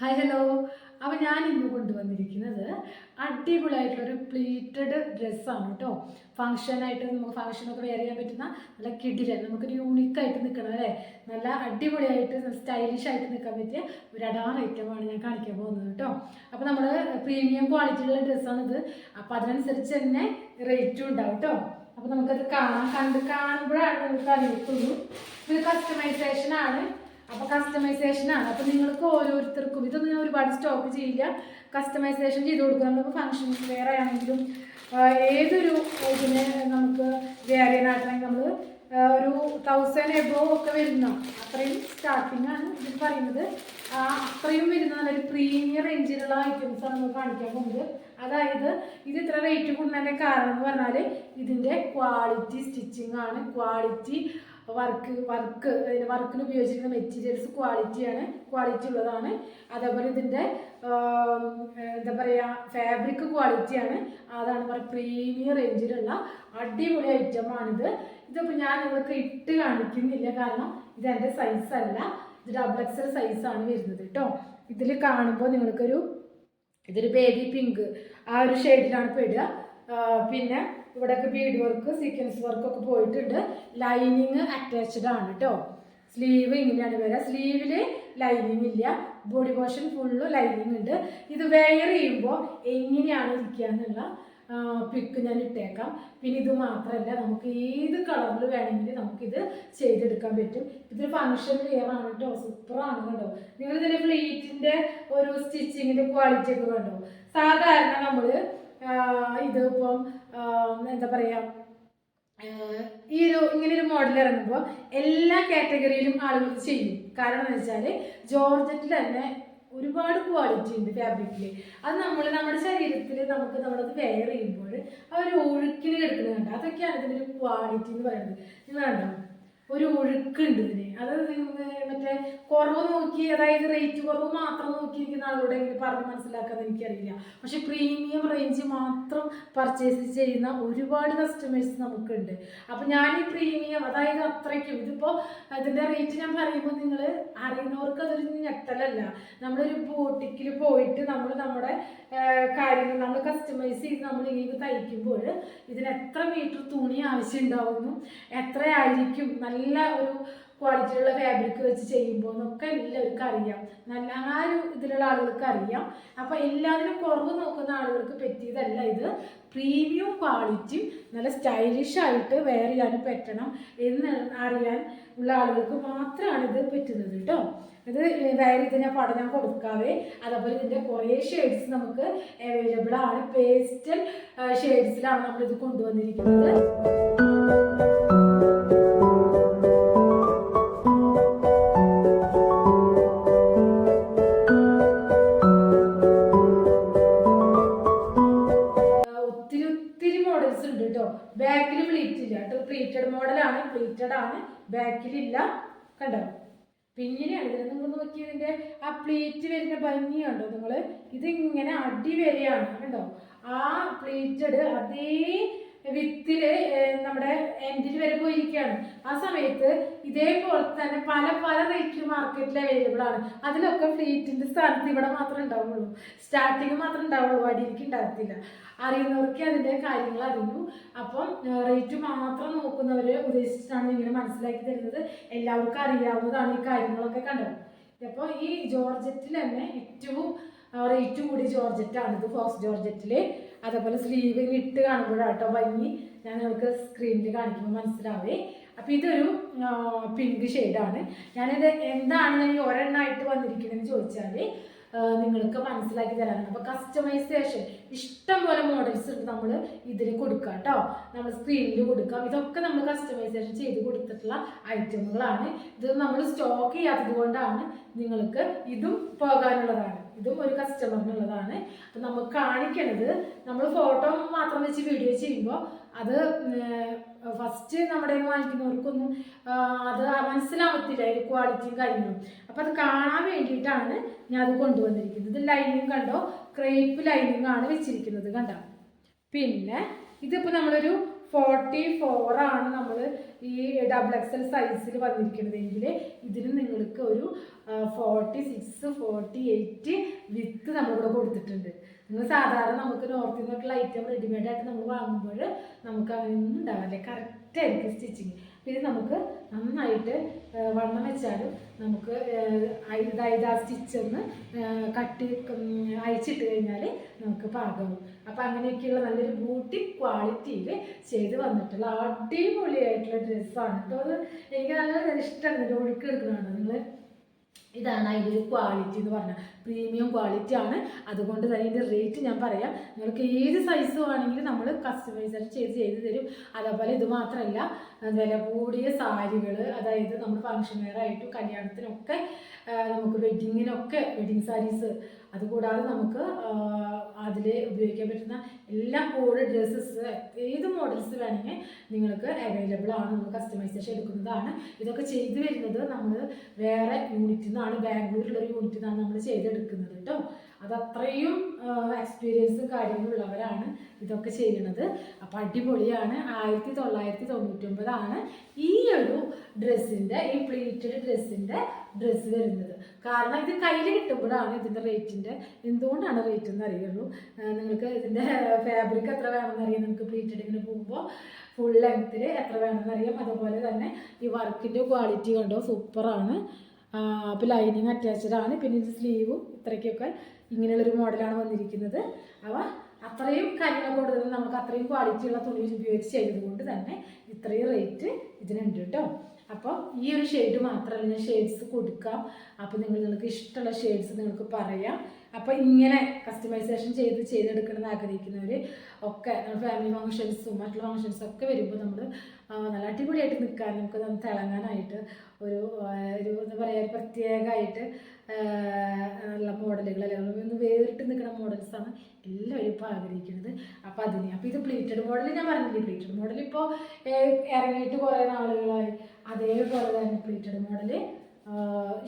Hi hello. അപ്പോൾ ഞാൻ ഇന്ന് കൊണ്ടുവന്നിരിക്കുന്നത് അടിപൊളിയായിട്ടുള്ളൊരു പ്ലീറ്റഡ് ഡ്രസ്സാണ് കേട്ടോ. ഫംഗ്ഷനായിട്ട് നമുക്ക് ഫംഗ്ഷനൊക്കെ വെയർ ചെയ്യാൻ പറ്റുന്ന നല്ല കിടിലൻ, നമുക്കൊരു യൂണിക്കായിട്ട് നിൽക്കണം അല്ലേ, നല്ല അടിപൊളിയായിട്ട് നല്ല സ്റ്റൈലിഷ് ആയിട്ട് നിൽക്കാൻ പറ്റിയ ഒരു അടാർ ഐറ്റമാണ് ഞാൻ കാണിക്കാൻ പോകുന്നത് കേട്ടോ. അപ്പോൾ നമ്മൾ പ്രീമിയം ക്വാളിറ്റിയുള്ള ഡ്രസ്സാണിത്. അപ്പോൾ അതിനനുസരിച്ച് തന്നെ റേറ്റും ഉണ്ടാവും കേട്ടോ. അപ്പോൾ നമുക്കത് കാണുമ്പോഴാണ് നമുക്ക് അറിയത്തുള്ളൂ. ഇത് കസ്റ്റമൈസേഷനാണ്. അപ്പോൾ കസ്റ്റമൈസേഷനാണ്. അപ്പോൾ നിങ്ങൾക്ക് ഓരോരുത്തർക്കും ഇതൊന്നും ഞാൻ ഒരുപാട് സ്റ്റോക്ക് ചെയ്യില്ല, കസ്റ്റമൈസേഷൻ ചെയ്ത് കൊടുക്കുക. നമുക്ക് ഫംഗ്ഷൻസ് വേറെ ആണെങ്കിലും ഏതൊരു ഇതിന് നമുക്ക് വെയർ ചെയ്യാനായിട്ടാണെങ്കിൽ നമ്മൾ ഒരു 1000 എബോവ് ഒക്കെ വരുന്ന അത്രയും സ്റ്റാർട്ടിംഗ് ആണ് ഇതിൽ പറയുന്നത്. അത്രയും വരുന്ന നല്ലൊരു പ്രീമിയം റേഞ്ചിലുള്ള ഐറ്റംസാണ് നമ്മൾ കാണിക്കാൻ പോകുന്നത്. അതായത് ഇത് ഇത്ര റേറ്റ് കൂടുന്നതിൻ്റെ കാരണം എന്ന് പറഞ്ഞാൽ ഇതിൻ്റെ ക്വാളിറ്റി സ്റ്റിച്ചിങ് ആണ്, ക്വാളിറ്റി വർക്കിന് ഉപയോഗിച്ചിരിക്കുന്ന മെറ്റീരിയൽസ് ക്വാളിറ്റി ഉള്ളതാണ്. അതേപോലെ ഇതിൻ്റെ എന്താ പറയുക ഫാബ്രിക് ക്വാളിറ്റിയാണ്. അതാണ് പറയുക പ്രീമിയം റേഞ്ചിലുള്ള അടിപൊളി ഐറ്റമാണിത്. ഇതിപ്പോൾ ഞാൻ നിങ്ങൾക്ക് ഇട്ട് കാണിക്കുന്നില്ല, കാരണം ഇതെൻ്റെ സൈസല്ല, ഇത് XXL സൈസാണ് വരുന്നത് കേട്ടോ. ഇതിൽ കാണുമ്പോൾ ഇതൊരു ബേബി പിങ്ക് ആ ഒരു ഷെയ്ഡിലാണ് പെടുക. പിന്നെ ഇവിടെയൊക്കെ ബീഡ് വർക്ക് സീക്വൻസ് വർക്കൊക്കെ പോയിട്ടുണ്ട്. ലൈനിങ് അറ്റാച്ച്ഡ് ആണ് കേട്ടോ. സ്ലീവ് ഇങ്ങനെയാണ് വരിക. സ്ലീവിൽ ലൈനിങ് ഇല്ല, ബോഡി പോർഷൻ ഫുള്ള് ലൈനിങ് ഉണ്ട്. ഇത് വെയർ ചെയ്യുമ്പോൾ എങ്ങനെയാണ് ഇരിക്കുക എന്നുള്ള പിക്ക് ഞാൻ ഇട്ടേക്കാം. പിന്നെ ഇത് മാത്രമല്ല, നമുക്ക് ഏത് കളറിൽ വേണമെങ്കിൽ നമുക്കിത് ചെയ്തെടുക്കാൻ പറ്റും. ഇതൊരു ഫംഗ്ഷൻ വെയർ ആണ് കേട്ടോ. സൂപ്പറാണ് കേട്ടോ. നിങ്ങളിതിൻ്റെ പ്ലീറ്റിൻ്റെ ഒരു സ്റ്റിച്ചിങ്ങിൻ്റെ ക്വാളിറ്റി ഒക്കെ കണ്ടോ. സാധാരണ നമ്മൾ ഇതിപ്പം എന്താ പറയുക, ഇങ്ങനൊരു മോഡൽ ഇറങ്ങുമ്പോൾ എല്ലാ കാറ്റഗറിയിലും ആളുകൾ ചെയ്യും. കാരണം എന്ന് വെച്ചാൽ ജോർജറ്റിൽ തന്നെ ഒരുപാട് ക്വാളിറ്റി ഉണ്ട് ഫാബ്രിക്കിൽ. അത് നമ്മുടെ ശരീരത്തിൽ നമ്മളത് വെയർ ചെയ്യുമ്പോൾ ആ ഒരു ഒഴുക്കിന് കിടക്കുന്നുണ്ട്. അതൊക്കെയാണ് ഇതിൻ്റെ ഒരു ക്വാളിറ്റി എന്ന് പറയുന്നത്. നിങ്ങൾ കണ്ടോ, ഒരു ഒഴുക്കുണ്ട് ഇതിന്. അത് മറ്റേ കുറവ് നോക്കി, അതായത് റേറ്റ് കുറവ് മാത്രം നോക്കിയിരിക്കുന്ന ആളോട് എങ്ങനെ പറഞ്ഞ് മനസ്സിലാക്കാന്ന് എനിക്കറിയില്ല. പക്ഷെ പ്രീമിയം റേഞ്ച് മാത്രം പർച്ചേസ് ചെയ്യുന്ന ഒരുപാട് കസ്റ്റമേഴ്സ് നമുക്കുണ്ട്. അപ്പം ഞാൻ ഈ പ്രീമിയം, അതായത് അത്രയ്ക്കും ഇതിപ്പോൾ അതിൻ്റെ റേറ്റ് ഞാൻ പറയുമ്പോൾ നിങ്ങൾ അറിയുന്നവർക്ക് അതൊരു ഞെട്ടലല്ല. നമ്മളൊരു ബോട്ടിക്കിൽ പോയിട്ട് നമ്മുടെ കാര്യങ്ങൾ നമ്മൾ കസ്റ്റമൈസ് ചെയ്ത് നമ്മൾ ഇങ്ങനെ തയ്ക്കുമ്പോൾ ഇതിന് എത്ര മീറ്റർ തുണി ആവശ്യം ഉണ്ടാവുന്നു, എത്രയായിരിക്കും നല്ല ഒരു ക്വാളിറ്റിയുള്ള ഫാബ്രിക് വെച്ച് ചെയ്യുമ്പോൾ എന്നൊക്കെ എല്ലാവർക്കും അറിയാം. നല്ല ആ ഒരു ഇതിലുള്ള ആളുകൾക്ക് അറിയാം. അപ്പോൾ എല്ലാത്തിനും കുറവ് നോക്കുന്ന ആളുകൾക്ക് പറ്റിയതല്ല ഇത്. പ്രീമിയം ക്വാളിറ്റി നല്ല സ്റ്റൈലിഷ് ആയിട്ട് വെയർ ചെയ്യാനും പറ്റണം എന്ന് അറിയാൻ ഉള്ള ആളുകൾക്ക് മാത്രമാണ് ഇത് പറ്റുന്നത് കേട്ടോ. ഇത് വെയർ ചെയ്ത് ഞാൻ കൊടുക്കാവേ. അതേപോലെ ഇതിൻ്റെ കുറേ ഷെയ്ഡ്സ് നമുക്ക് അവൈലബിൾ ആണ്. പേസ്റ്റൽ ഷെയ്ഡ്സിലാണ് നമ്മളിത് കൊണ്ടുവന്നിരിക്കുന്നത്. ബാക്കിൽ പ്ലീറ്റ് ഇല്ല കേട്ടോ. പ്ലീറ്റഡ് മോഡലാണ്, പ്ലീറ്റഡ് ആണ്, ബാക്കിലില്ല. കണ്ടോ, പിന്നെയാണ് ഇതിൽ നിങ്ങൾ നോക്കിയതിൻ്റെ ആ പ്ലീറ്റ് വരുന്ന ഭംഗി കണ്ടോ നിങ്ങൾ. ഇതിങ്ങനെ അടി വരെയാണ് കണ്ടോ. ആ പ്ലീറ്റഡ് അതേ വിത്തില് നമ്മുടെ എൻഡിൽ വരെ പോയിരിക്കുകയാണ്. ആ സമയത്ത് ഇതേപോലെ തന്നെ പല റേറ്റിൽ മാർക്കറ്റിൽ അവൈലബിൾ ആണ്. അതിലൊക്കെ ഫ്ലീറ്റിൻ്റെ സ്ഥാനത്ത് ഇവിടെ മാത്രമേ ഉണ്ടാവുള്ളൂ, സ്റ്റാർട്ടിങ് മാത്രമേ ഉണ്ടാവുള്ളൂ, അടിയിലേക്ക് ഉണ്ടാകത്തില്ല. അറിയുന്നവർക്ക് അതിൻ്റെ കാര്യങ്ങൾ അറിയൂ. അപ്പം റേറ്റ് മാത്രം നോക്കുന്നവരെ ഉദ്ദേശിച്ചിട്ടാണ് ഇങ്ങനെ മനസ്സിലാക്കി തരുന്നത്. എല്ലാവർക്കും അറിയാവുന്നതാണ് ഈ കാര്യങ്ങളൊക്കെ. കണ്ടോ, അപ്പോൾ ഈ ജോർജറ്റിൽ തന്നെ ഏറ്റവും റേറ്റ് കൂടി ജോർജറ്റാണിത്, ഫോക്സ് ജോർജറ്റിൽ. അതേപോലെ സ്ലീവിന് ഇട്ട് കാണുമ്പോഴാട്ടോ ഭംഗി. ഞാൻ നിങ്ങൾക്ക് സ്ക്രീനിൽ കാണിക്കുമ്പോൾ മനസ്സിലാവേ. അപ്പോൾ ഇതൊരു പിങ്ക് ഷെയ്ഡാണ്. ഞാനിത് എന്താണ് ഈ ഒരെണ്ണമായിട്ട് വന്നിരിക്കുന്നതെന്ന് ചോദിച്ചാൽ നിങ്ങൾക്ക് മനസ്സിലാക്കി തരാനാണ്. അപ്പോൾ കസ്റ്റമൈസേഷൻ ഇഷ്ടം പോലെ മോഡൽസ് ഉണ്ട് നമ്മൾ ഇതിൽ കൊടുക്കുക കേട്ടോ. നമ്മൾ സ്ക്രീനിൽ കൊടുക്കാം. ഇതൊക്കെ നമ്മൾ കസ്റ്റമൈസേഷൻ ചെയ്ത് കൊടുത്തിട്ടുള്ള ഐറ്റമുകളാണ്. ഇത് നമ്മൾ സ്റ്റോക്ക് ചെയ്യാത്തത് കൊണ്ടാണ് നിങ്ങൾക്ക് ഇതും പോകാനുള്ളതാണ്. ഇതും ഒരു കസ്റ്റമറിനുള്ളതാണ്. അപ്പം നമുക്ക് കാണിക്കണത് നമ്മൾ ഫോട്ടോ മാത്രം വെച്ച് വീഡിയോ ചെയ്യുമ്പോൾ അത് ഫസ്റ്റ് നമ്മുടെ വാങ്ങിക്കുന്നവർക്കൊന്നും അത് മനസ്സിലാവത്തില്ല, അതിൻ്റെ ക്വാളിറ്റിയും കാര്യങ്ങളും. അപ്പം അത് കാണാൻ വേണ്ടിയിട്ടാണ് ഞാൻ അത് കൊണ്ടുവന്നിരിക്കുന്നത്. ലൈനിങ് കണ്ടോ, ക്രേപ്പ് ലൈനിങ് ആണ് വെച്ചിരിക്കുന്നത് കണ്ടോ. പിന്നെ ഇതിപ്പോൾ നമ്മളൊരു 44 ആണ് നമ്മൾ ഈ XXL സൈസിൽ വന്നിരിക്കുന്നതെങ്കിൽ ഇതിന് നിങ്ങൾക്ക് ഒരു 46, 48 വിത്ത് നമ്മളിവിടെ കൊടുത്തിട്ടുണ്ട്. നിങ്ങൾ സാധാരണ നമുക്ക് നോർത്തിൽ നിന്നൊക്കെയുള്ള ഐറ്റം റെഡിമെയ്ഡ് ആയിട്ട് നമ്മൾ വാങ്ങുമ്പോൾ നമുക്ക് അങ്ങനെയൊന്നും ഉണ്ടാവില്ല, കറക്റ്റായിരിക്കും സ്റ്റിച്ചിങ്. പിന്നെ നമുക്ക് നന്നായിട്ട് വണ്ണം വെച്ചാലും നമുക്ക് ഇതായത് ആ സ്റ്റിച്ചൊന്ന് കട്ടി അയച്ചിട്ട് കഴിഞ്ഞാൽ നമുക്ക് പാകവും. അപ്പോൾ അങ്ങനെയൊക്കെയുള്ള നല്ലൊരു ബ്യൂട്ടി ക്വാളിറ്റിയിൽ ചെയ്ത് വന്നിട്ടുള്ള അടിപൊളിയായിട്ടുള്ള ഡ്രസ്സാണ് കേട്ടോ. അത് എനിക്ക് നല്ല ഇഷ്ടമാണ്. ഇതിൻ്റെ ഒഴുക്ക് എടുക്കുന്നതാണ് നിങ്ങൾ. ഇതാണ് അതിൻ്റെ ഒരു ക്വാളിറ്റി എന്ന് പറഞ്ഞാൽ, പ്രീമിയം ക്വാളിറ്റി ആണ്. അതുകൊണ്ട് തന്നെ ഇതിൻ്റെ റേറ്റ് ഞാൻ പറയാം. നിങ്ങൾക്ക് ഏത് സൈസ് വേണമെങ്കിലും നമ്മൾ കസ്റ്റമൈസേഷൻ ചെയ്ത് തരും. അതേപോലെ ഇത് മാത്രമല്ല, വില കൂടിയ സാരികൾ, അതായത് നമ്മൾ ഫങ്ഷൻ വെയർ ആയിട്ടും കല്യാണത്തിനൊക്കെ നമുക്ക് വെഡിങ് സാരീസ്, അതുകൂടാതെ നമുക്ക് അതിൽ ഉപയോഗിക്കാൻ പറ്റുന്ന എല്ലാ കോഡ് ഡ്രസ്സസ്, ഏത് മോഡൽസ് വേണമെങ്കിൽ നിങ്ങൾക്ക് അവൈലബിൾ ആണ്. നമ്മൾ കസ്റ്റമൈസേഷൻ എടുക്കുന്നതാണ്. ഇതൊക്കെ ചെയ്തു വരുന്നത് നമ്മൾ വേറെ യൂണിറ്റിൽ നിന്നാണ്, ബാംഗ്ലൂരിലുള്ളൊരു യൂണിറ്റിൽ നിന്നാണ് നമ്മൾ ചെയ്തെടുക്കുന്നത് കേട്ടോ. അതത്രയും എക്സ്പീരിയൻസും കാര്യങ്ങളുള്ളവരാണ് ഇതൊക്കെ ചെയ്യുന്നത്. അപ്പോൾ അടിപൊളിയാണ്. 1999 ഈ ഒരു ഡ്രസ്സിൻ്റെ, ഈ പ്ലീറ്റഡ് ഡ്രസ്സിൻ്റെ ഡ്രസ്സ് വരുന്നത്. കാരണം ഇത് കയ്യിൽ കിട്ടുമ്പോഴാണ് ഇതിൻ്റെ റേറ്റിൻ്റെ, എന്തുകൊണ്ടാണ് റേറ്റ് എന്ന് അറിയുള്ളൂ. നിങ്ങൾക്ക് ഇതിൻ്റെ ഫാബ്രിക് എത്ര വേണമെന്ന് അറിയാം. നിങ്ങൾക്ക് പ്ലീറ്റഡിങ്ങിന് പോകുമ്പോൾ ഫുൾ ലെങ്ത്തിൽ എത്ര വേണമെന്ന് അറിയാം. അതുപോലെ തന്നെ ഈ വർക്കിൻ്റെ ക്വാളിറ്റി കണ്ടോ, സൂപ്പറാണ്. അപ്പോൾ ലൈനിങ് അറ്റാച്ച്ഡ് ആണ്. പിന്നെ ഇത് സ്ലീവും ഇത്രയ്ക്കൊക്കെ ഇങ്ങനെയുള്ളൊരു മോഡലാണ് വന്നിരിക്കുന്നത്. അവ അത്രയും കാര്യങ്ങൾ കൂടുതൽ നമുക്ക് അത്രയും ക്വാളിറ്റി ഉള്ള തുണി ഉപയോഗിച്ച് ചെയ്തതുകൊണ്ട് തന്നെ ഇത്രയും റേറ്റ് ഇതിനുണ്ട് കേട്ടോ. അപ്പോൾ ഈ ഒരു ഷെയ്ഡ് മാത്രമല്ല, ഞാൻ ഷെയ്ഡ്സ് കൊടുക്കാം. അപ്പോൾ നിങ്ങൾക്ക് ഇഷ്ടമുള്ള ഷെയ്ഡ്സ് നിങ്ങൾക്ക് പറയാം. അപ്പോൾ ഇങ്ങനെ കസ്റ്റമൈസേഷൻ ചെയ്തെടുക്കണമെന്ന് ആഗ്രഹിക്കുന്നവർ ഒക്കെ, ഫാമിലി ഫങ്ഷൻസും മറ്റുള്ള ഫങ്ഷൻസും ഒക്കെ വരുമ്പോൾ നമ്മൾ നല്ല അടിപൊളിയായിട്ട് നിൽക്കാൻ, നമുക്ക് തിളങ്ങാനായിട്ട് ഒരു എന്താ പറയുക, ഒരു പ്രത്യേകമായിട്ട് ഉള്ള മോഡലുകൾ, അല്ലെങ്കിൽ ഒന്ന് വേറിട്ട് നിൽക്കുന്ന മോഡൽസാണ് എല്ലാവരും ഇപ്പോൾ ആഗ്രഹിക്കുന്നത്. അപ്പോൾ ഇത് പ്ലീറ്റഡ് മോഡൽ ഞാൻ പറഞ്ഞില്ലേ, പ്ലീറ്റഡ് മോഡൽ ഇപ്പോൾ ഇറങ്ങിയിട്ട് കുറേ നാളുകളായി. അതേപോലെ തന്നെ പ്ലീറ്റഡ് മോഡൽ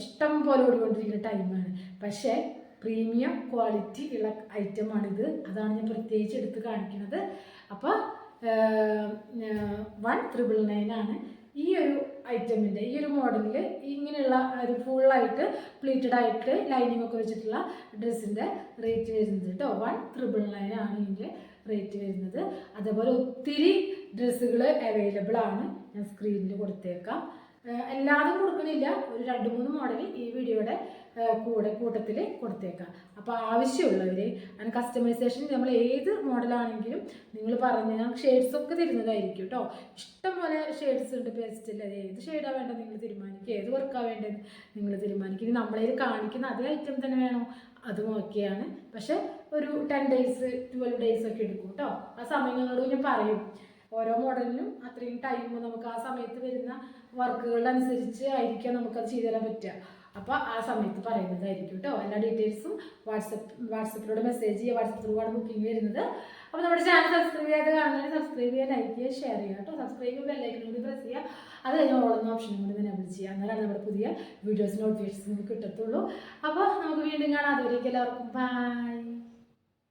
ഇഷ്ടം പോലെ ഓടിക്കൊണ്ടിരിക്കുന്ന ടൈമാണ്. പക്ഷേ പ്രീമിയം ക്വാളിറ്റി ഉള്ള ഐറ്റമാണിത്. അതാണ് ഞാൻ പ്രത്യേകിച്ച് എടുത്ത് കാണിക്കുന്നത്. അപ്പോൾ 1999 ആണ് ഈ ഒരു ഐറ്റമിൻ്റെ, ഈ ഒരു മോഡലിൽ ഇങ്ങനെയുള്ള ഒരു ഫുള്ളായിട്ട് പ്ലീറ്റഡ് ആയിട്ട് ലൈനിങ് ഒക്കെ വെച്ചിട്ടുള്ള ഡ്രസ്സിൻ്റെ റേറ്റ് വരുന്നത് കേട്ടോ. 1999 ആണ് ഇതിൻ്റെ റേറ്റ് വരുന്നത്. അതേപോലെ ഒത്തിരി ഡ്രസ്സുകൾ അവൈലബിൾ ആണ്. ഞാൻ സ്ക്രീനിൽ കൊടുത്തേക്കാം. എല്ലാതും കൊടുക്കണില്ല, ഒരു 2-3 മോഡൽ ഈ വീഡിയോയുടെ കൂട്ടത്തിൽ കൊടുത്തേക്കാം. അപ്പോൾ ആവശ്യമുള്ളവർ അതിന് കസ്റ്റമൈസേഷൻ നമ്മൾ ഏത് മോഡലാണെങ്കിലും നിങ്ങൾ പറഞ്ഞ് ഞാൻ ഷെയ്ഡ്സൊക്കെ തരുന്നതായിരിക്കും കേട്ടോ. ഇഷ്ടംപോലെ ഷെയ്ഡ്സ് ഉണ്ട്, പേസ്റ്റിൽ. ഏത് ഷെയ്ഡാണ് വേണ്ടത് നിങ്ങൾ തീരുമാനിക്കുക, ഏത് വർക്കാണ് വേണ്ടത് നിങ്ങൾ തീരുമാനിക്കുക. ഇനി നമ്മളതിൽ കാണിക്കുന്ന അതേ ഐറ്റം തന്നെ വേണോ അതും ഓക്കെയാണ്. പക്ഷേ ഒരു 10 days 12 days ഒക്കെ എടുക്കും കേട്ടോ. ആ സമയങ്ങളോട് ഞാൻ പറയും. ഓരോ മോഡലിനും അത്രയും ടൈം നമുക്ക് ആ സമയത്ത് വരുന്ന വർക്കുകളനുസരിച്ച് ആയിരിക്കാം നമുക്കത് ചെയ്തു തരാൻ പറ്റുക. അപ്പോൾ ആ സമയത്ത് പറയുന്നതായിരിക്കും കേട്ടോ. എല്ലാ ഡീറ്റെയിൽസും വാട്സപ്പിലൂടെ മെസ്സേജ് ചെയ്യുക. വാട്സപ്പ് ത്രൂ ആണ് ബുക്കിംഗ് വരുന്നത്. അപ്പോൾ നമ്മുടെ ചാനൽ സബ്സ്ക്രൈബ് ചെയ്യാതെ കാണുന്നതിന് സബ്സ്ക്രൈബ് ചെയ്യുക, ലൈക്ക് ചെയ്യുക, ഷെയർ ചെയ്യുക കേട്ടോ. സബ്സ്ക്രൈബ് ബെല്ലൈക്കനും കൂടി പ്രസ് ചെയ്യുക. അത് കഴിഞ്ഞ് ഓളുന്ന ഓപ്ഷനും കൂടി എനേബിൾ ചെയ്യുക. എന്നാലാണ് നമ്മുടെ പുതിയ വീഡിയോസ് നോട്ടിഫിക്കേഷൻസ് നമുക്ക് കിട്ടത്തുള്ളൂ. അപ്പോൾ നമുക്ക് വീണ്ടും കാണാം. അതുവരേക്കും എല്ലാവർക്കും ബൈ.